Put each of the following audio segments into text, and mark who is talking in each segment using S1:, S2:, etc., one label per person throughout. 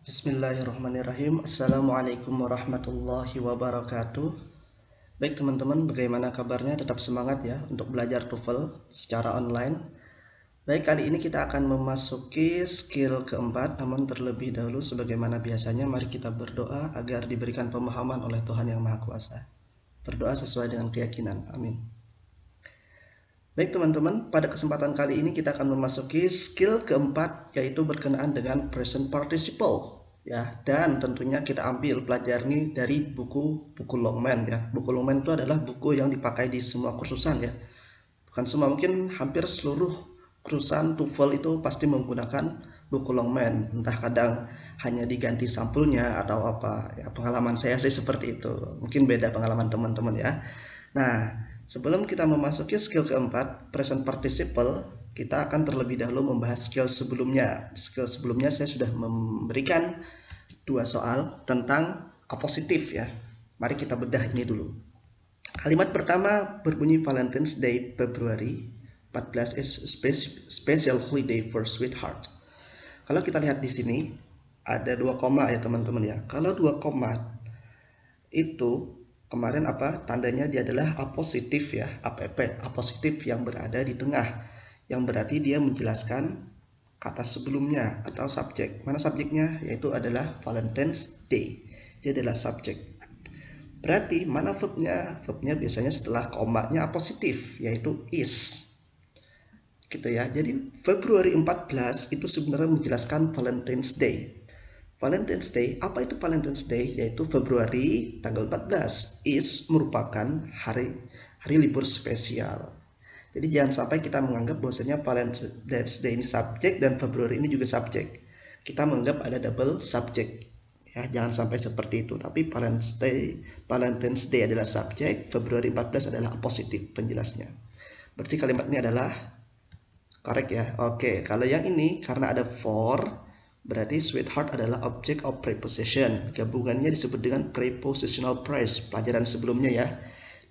S1: Bismillahirrahmanirrahim. Assalamualaikum warahmatullahi wabarakatuh. Baik teman-teman, bagaimana kabarnya? Tetap semangat ya untuk belajar TOEFL secara online. Baik, kali ini kita akan memasuki skill keempat, namun terlebih dahulu sebagaimana biasanya mari kita berdoa agar diberikan pemahaman oleh Tuhan Yang Maha Kuasa. Berdoa sesuai dengan keyakinan. Amin. Baik teman-teman, pada kesempatan kali ini kita akan memasuki skill keempat, yaitu berkenaan dengan present participle ya, dan tentunya kita ambil pelajaran ini dari buku Longman ya. Buku Longman itu adalah buku yang dipakai di semua kursusan ya. Bukan semua, mungkin hampir seluruh kursusan TOEFL itu pasti menggunakan buku Longman. Entah kadang hanya diganti sampulnya atau apa ya, pengalaman saya sih seperti itu. Mungkin beda pengalaman teman-teman ya. Nah, sebelum kita memasuki skill keempat, present participle, kita akan terlebih dahulu membahas skill sebelumnya. Skill sebelumnya saya sudah memberikan 2 soal tentang apositif ya. Mari kita bedah ini dulu. Kalimat pertama berbunyi Valentine's Day February 14 is special holiday for sweetheart. Kalau kita lihat di sini ada 2 koma ya teman-teman ya. Kalau 2 koma itu kemarin apa tandanya, dia adalah apositif ya, apositif yang berada di tengah, yang berarti dia menjelaskan kata sebelumnya atau subjek. Mana subjeknya? Yaitu adalah Valentine's Day, dia adalah subjek. Berarti mana verbnya? Verbnya biasanya setelah komanya apositif, yaitu is gitu ya. Jadi Februari 14 itu sebenarnya menjelaskan Valentine's Day. Valentine's Day, apa itu Valentine's Day? Yaitu Februari tanggal 14 is merupakan hari libur spesial. Jadi jangan sampai kita menganggap bahwasanya Valentine's Day ini subjek dan Februari ini juga subjek. Kita menganggap ada double subjek. Ya, jangan sampai seperti itu. Tapi Valentine's Day adalah subjek, Februari 14 adalah positif penjelasnya. Berarti kalimat ini adalah correct ya. Oke, kalau yang ini karena ada for, berarti sweetheart adalah object of preposition. Gabungannya disebut dengan prepositional phrase. Pelajaran sebelumnya ya.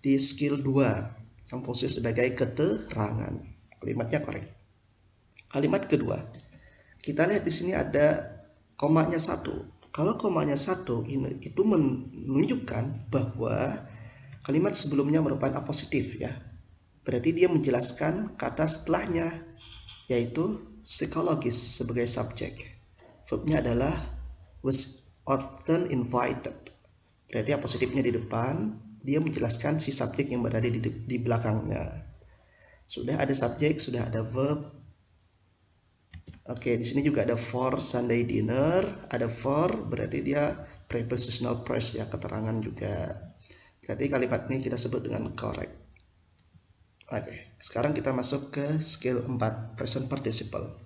S1: Di skill 2 yang fungsi sebagai keterangan. Kalimatnya correct. Kalimat kedua. Kita lihat di sini ada komanya 1. Kalau komanya 1 itu menunjukkan bahwa kalimat sebelumnya merupakan apositif ya. Berarti dia menjelaskan kata setelahnya, yaitu psikologis sebagai subjek. Verbnya adalah was often invited. Berarti apositifnya di depan, dia menjelaskan si subjek yang berada di belakangnya. Sudah ada subjek, sudah ada verb. Oke, di sini juga ada for Sunday dinner, ada for, berarti dia prepositional phrase ya, keterangan juga. Berarti kalimat ini kita sebut dengan correct. Oke, sekarang kita masuk ke skill 4, present participle.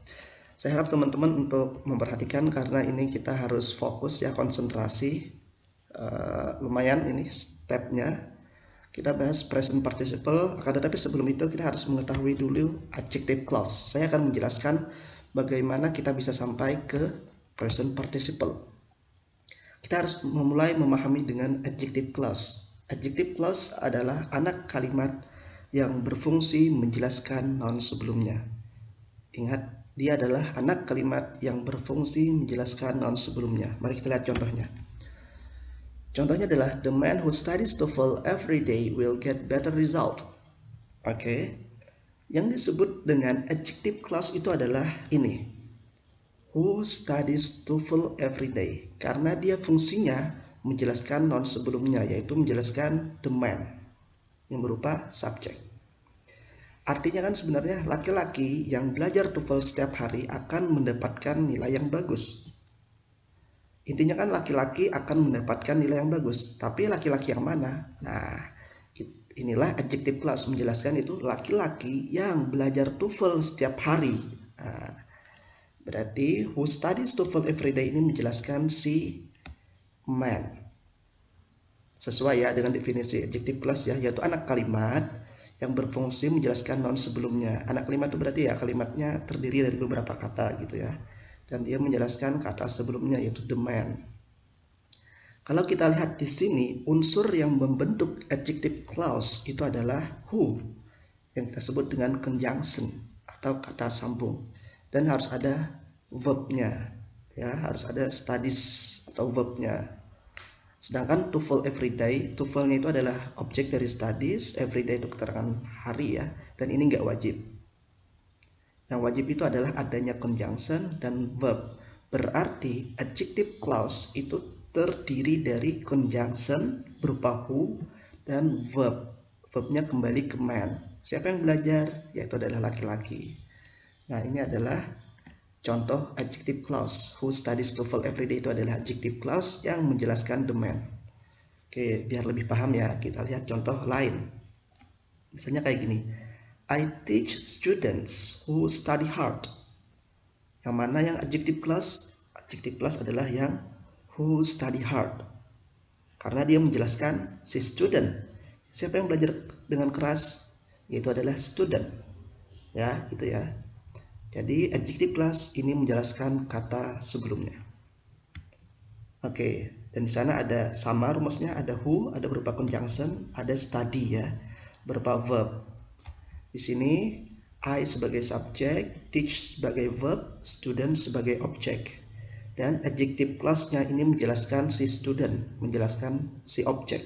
S1: Saya harap teman-teman untuk memperhatikan karena ini kita harus fokus ya, konsentrasi. Lumayan ini stepnya. Kita bahas present participle, akan tetapi sebelum itu kita harus mengetahui dulu adjective clause. Saya akan menjelaskan bagaimana kita bisa sampai ke present participle. Kita harus memulai memahami dengan adjective clause. Adjective clause adalah anak kalimat yang berfungsi menjelaskan noun sebelumnya. Ingat, dia adalah anak kalimat yang berfungsi menjelaskan noun sebelumnya. Mari kita lihat contohnya. Contohnya adalah the man who studies TOEFL every day will get better result. Oke. Yang disebut dengan adjective clause itu adalah ini. Who studies TOEFL every day. Karena dia fungsinya menjelaskan noun sebelumnya, yaitu menjelaskan the man yang berupa subjek. Artinya kan sebenarnya laki-laki yang belajar TOEFL setiap hari akan mendapatkan nilai yang bagus. Intinya kan laki-laki akan mendapatkan nilai yang bagus. Tapi laki-laki yang mana? Nah, inilah adjective clause menjelaskan itu laki-laki yang belajar TOEFL setiap hari. Nah, berarti who studies TOEFL every day ini menjelaskan si man. Sesuai ya dengan definisi adjective clause ya, yaitu anak kalimat yang berfungsi menjelaskan noun sebelumnya. Anak kalimat itu berarti ya kalimatnya terdiri dari beberapa kata gitu ya. Dan dia menjelaskan kata sebelumnya yaitu the man. Kalau kita lihat di sini, unsur yang membentuk adjective clause itu adalah who, yang kita sebut dengan conjunction atau kata sambung. Dan harus ada verbnya ya, harus ada studies atau verbnya. Sedangkan TOEFL everyday, TOEFL-nya itu adalah objek dari studies, everyday itu keterangan hari ya, dan ini nggak wajib. Yang wajib itu adalah adanya conjunction dan verb. Berarti adjective clause itu terdiri dari conjunction berupa who dan verb. Verbnya kembali ke man. Siapa yang belajar? Yaitu adalah laki-laki. Nah, ini adalah contoh adjective clause. Who studies TOEFL everyday itu adalah adjective clause yang menjelaskan the man. Oke, biar lebih paham ya, kita lihat contoh lain. Misalnya kayak gini. I teach students who study hard. Yang mana yang adjective clause? Adjective clause adalah yang who study hard. Karena dia menjelaskan si student. Siapa yang belajar dengan keras? Yaitu adalah student. Ya, gitu ya. Jadi adjective clause ini menjelaskan kata sebelumnya. Oke, dan di sana ada sama rumusnya, ada who, ada berupa conjunction, ada study ya, berupa verb. Di sini I sebagai subjek, teach sebagai verb, student sebagai objek. Dan adjective clause-nya ini menjelaskan si student, menjelaskan si objek.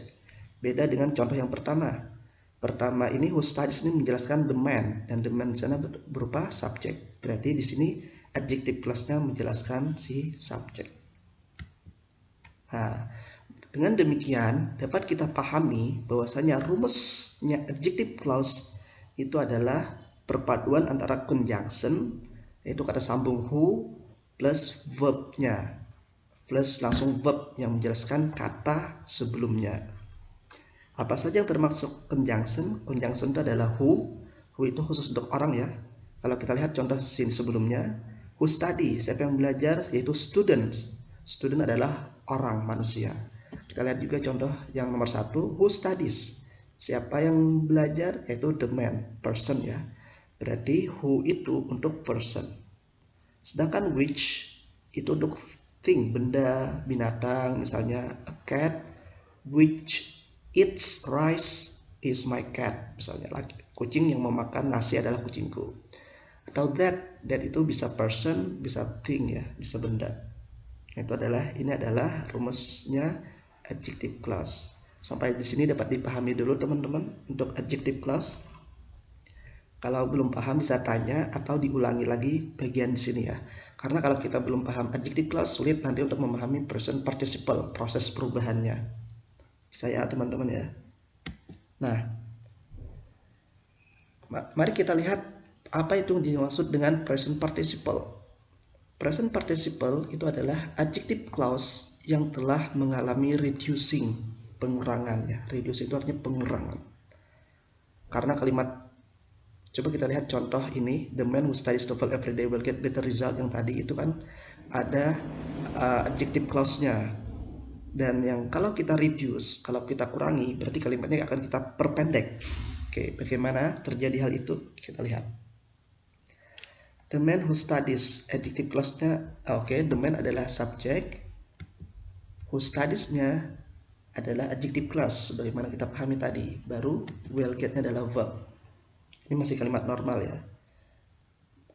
S1: Beda dengan contoh yang pertama. Pertama ini who studies ini menjelaskan the man, dan the man di sana berupa subjek. Berarti di sini adjective clause-nya menjelaskan si subjek. Nah, dengan demikian dapat kita pahami bahwasanya rumusnya adjective clause itu adalah perpaduan antara conjunction, yaitu kata sambung who, plus verbnya, plus langsung verb yang menjelaskan kata sebelumnya. Apa saja yang termasuk conjunction? Conjunction itu adalah who itu khusus untuk orang ya. Kalau kita lihat contoh sini sebelumnya, who study, siapa yang belajar? Yaitu students. Student adalah orang, manusia. Kita lihat juga contoh yang nomor 1, who studies, siapa yang belajar? Yaitu the man, person ya. Berarti who itu untuk person. Sedangkan which itu untuk thing, benda, binatang, misalnya a cat which eats rice is my cat, misalnya kucing yang memakan nasi adalah kucingku. Atau that itu bisa person, bisa thing ya, bisa benda. Ini adalah rumusnya adjective clause. Sampai di sini dapat dipahami dulu teman-teman untuk adjective clause. Kalau belum paham bisa tanya atau diulangi lagi bagian di sini ya. Karena kalau kita belum paham adjective clause sulit nanti untuk memahami present participle, proses perubahannya. Bisa ya teman-teman ya. Nah, mari kita lihat apa itu dimaksud dengan present participle. Present participle itu adalah adjective clause yang telah mengalami reducing, pengurangan ya. Reducing itu artinya pengurangan. Karena kalimat, coba kita lihat contoh ini, the man who studies TOEFL every day will get better result, yang tadi itu kan ada adjective clause-nya. Dan yang kalau kita reduce, kalau kita kurangi, berarti kalimatnya akan kita perpendek. Oke, bagaimana terjadi hal itu? Kita lihat. The man who studies, adjective clause-nya, the man adalah subjek. Who studies-nya adalah adjective clause, sebagaimana kita pahami tadi. Baru will get-nya adalah verb. Ini masih kalimat normal ya.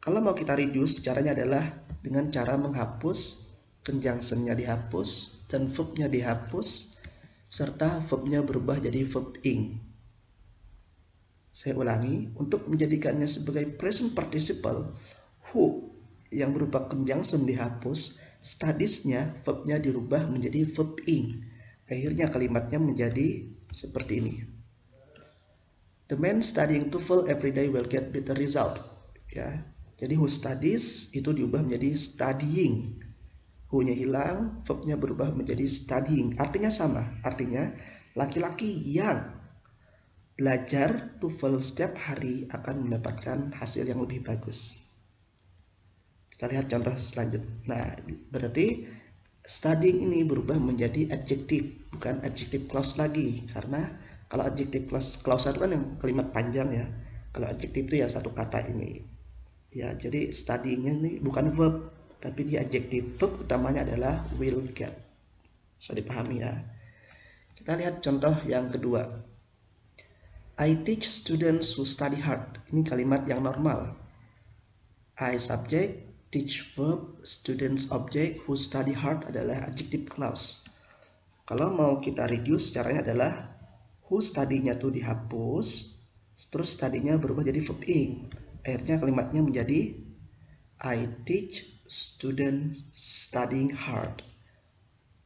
S1: Kalau mau kita reduce, caranya adalah dengan cara menghapus, conjunction-nya dihapus, dan verb-nya dihapus, serta verb-nya berubah jadi verb ing. Saya ulangi, untuk menjadikannya sebagai present participle, who yang berupa conjunction dihapus, studies-nya, verb-nya dirubah menjadi verb ing. Akhirnya kalimatnya menjadi seperti ini. The man studying TOEFL every day will get better result. Ya, jadi who studies itu diubah menjadi studying. Who-nya hilang, verb-nya berubah menjadi studying. Artinya sama, artinya laki-laki yang belajar TOEFL setiap hari akan mendapatkan hasil yang lebih bagus. Kita lihat contoh selanjutnya. Nah, berarti studying ini berubah menjadi adjective, bukan adjective clause lagi. Karena kalau adjective clause itu kan yang kalimat panjang ya. Kalau adjective itu ya satu kata ini. Ya, jadi studying-nya ini bukan verb, tapi dia adjective. Verb utamanya adalah will get. Bisa dipahami ya. Kita lihat contoh yang kedua. I teach students who study hard. Ini kalimat yang normal. I subject, teach verb, students object, who study hard adalah adjective clause. Kalau mau kita reduce, caranya adalah who study-nya tuh dihapus, terus study-nya berubah jadi verb ing. Akhirnya kalimatnya menjadi I teach students studying hard.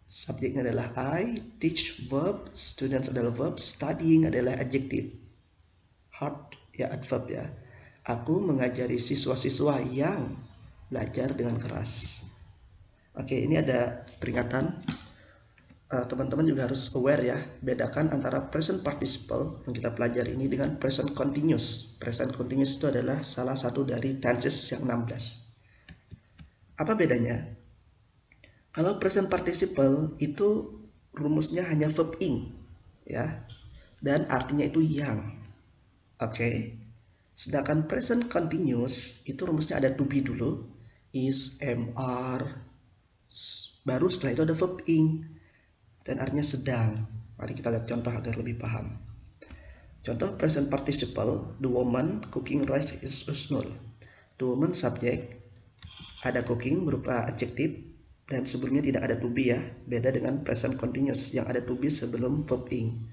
S1: Subjeknya adalah I, teach verb, students adalah verb, studying adalah adjective. Hard ya adverb ya. Aku mengajari siswa-siswa yang belajar dengan keras. Oke, ini ada peringatan. Teman-teman juga harus aware ya, bedakan antara present participle yang kita pelajari ini dengan present continuous. Present continuous itu adalah salah satu dari tenses yang 16. Apa bedanya? Kalau present participle itu rumusnya hanya verb ing ya, dan artinya itu yang. Oke. Sedangkan present continuous itu rumusnya ada to be dulu, is, am, are, baru setelah itu ada verb ing dan artinya sedang. Mari kita lihat contoh agar lebih paham. Contoh present participle, the woman cooking rice is usnul. The woman subject, ada cooking berupa adjektif, dan sebelumnya tidak ada to be ya. Beda dengan present continuous yang ada to be sebelum verb ing.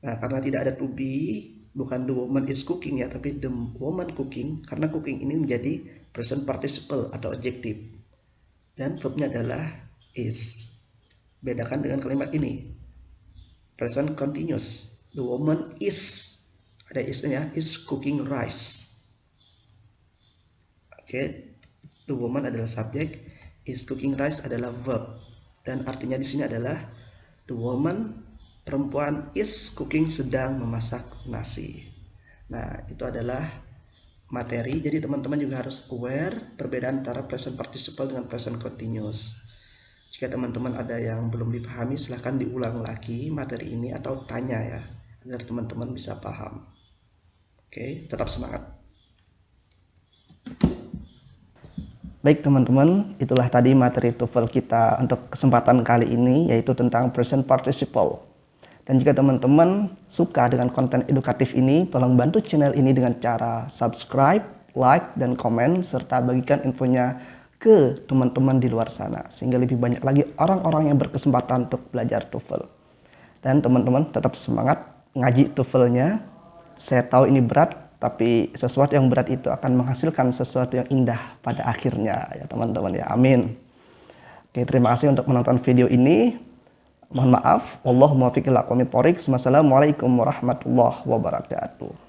S1: Nah, karena tidak ada to be, bukan the woman is cooking ya, tapi the woman cooking, karena cooking ini menjadi present participle atau adjektif. Dan verbnya adalah is. Bedakan dengan kalimat ini. Present continuous. The woman is, ada is-nya, is cooking rice. Oke, the woman adalah subjek, is cooking rice adalah verb. Dan artinya di sini adalah the woman, perempuan, is cooking, sedang memasak nasi. Nah, itu adalah materi. Jadi teman-teman juga harus aware perbedaan antara present participle dengan present continuous. Jika teman-teman ada yang belum dipahami, silahkan diulang lagi materi ini atau tanya ya, agar teman-teman bisa paham. Oke, tetap semangat. Baik teman-teman, itulah tadi materi TOEFL kita untuk kesempatan kali ini, yaitu tentang present participle. Dan jika teman-teman suka dengan konten edukatif ini, tolong bantu channel ini dengan cara subscribe, like, dan komen, serta bagikan infonya ke teman-teman di luar sana, sehingga lebih banyak lagi orang-orang yang berkesempatan untuk belajar TOEFL. Dan teman-teman tetap semangat ngaji TOEFL-nya. Saya tahu ini berat, tapi sesuatu yang berat itu akan menghasilkan sesuatu yang indah pada akhirnya ya teman-teman ya. Amin. Oke, terima kasih untuk menonton video ini. Mohon maaf. Wallahul muwaffiq ila aqwamit thoriq. Wassalamualaikum warahmatullahi wabarakatuh.